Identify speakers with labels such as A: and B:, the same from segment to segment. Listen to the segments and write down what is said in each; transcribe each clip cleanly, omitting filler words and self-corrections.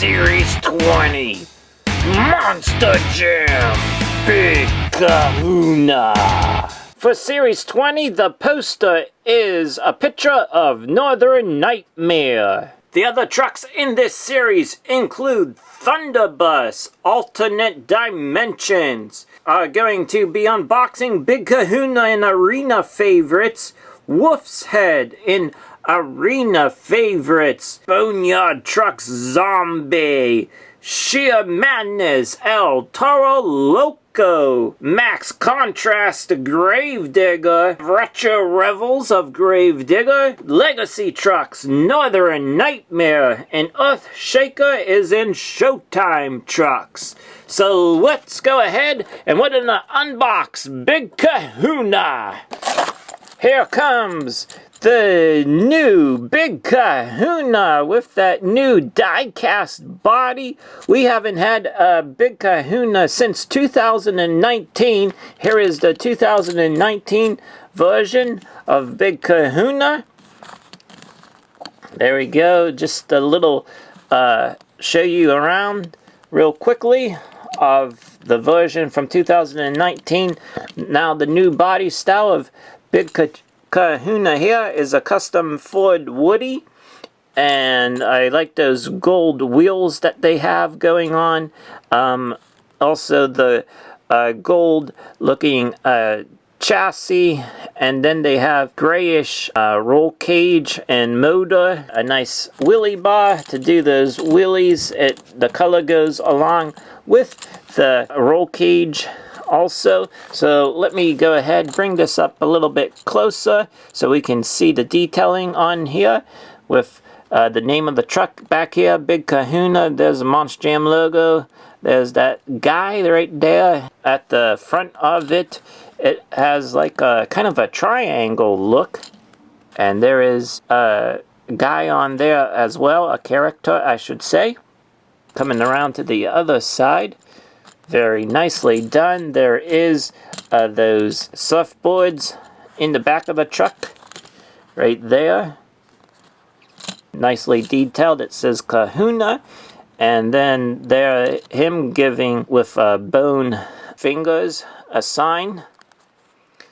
A: Series 20 Monster Jam Big Kahuna. For Series 20, the poster is a picture of Northern Nightmare. The other trucks in this series include Thunderbus, Alternate Dimensions. Are going to be unboxing Big Kahuna in Arena Favorites, Wolf's Head in Arena Favorites, Boneyard Trucks Zombie, Sheer Madness El Toro Loco, Max Contrast Gravedigger, Retro Revels of Gravedigger, Legacy Trucks Northern Nightmare, and Earthshaker is in Showtime Trucks. So let's go ahead and we're gonna unbox Big Kahuna. Here comes the new Big Kahuna with that new Diecast Body. We haven't had a Big Kahuna since 2019. Here is the 2019 version of Big Kahuna. There we go. Just a little show you around real quickly of the version from 2019. Now the new body style of Big Kahuna here is a custom Ford Woody, and I like those gold wheels that they have going on. Also the gold looking chassis, and then they have grayish roll cage and motor, a nice wheelie bar to do those wheelies. The color goes along with the roll cage also. So let me go ahead, bring this up a little bit closer so we can see the detailing on here with the name of the truck back here, Big Kahuna. There's a Monster Jam logo. There's that guy right there at the front of it. It has like a kind of a triangle look, and there is a guy on there as well, a character I should say. Coming around to the other side, very nicely done. There is those surfboards in the back of the truck right there, nicely detailed. It says Kahuna, and then there him giving with bone fingers a sign.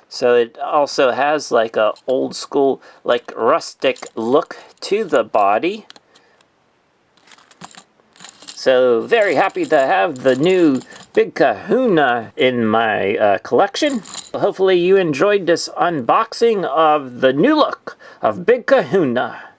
A: So it also has like a old school, like rustic look to the body. So very happy to have the new Big Kahuna in my collection. Hopefully you enjoyed this unboxing of the new look of Big Kahuna.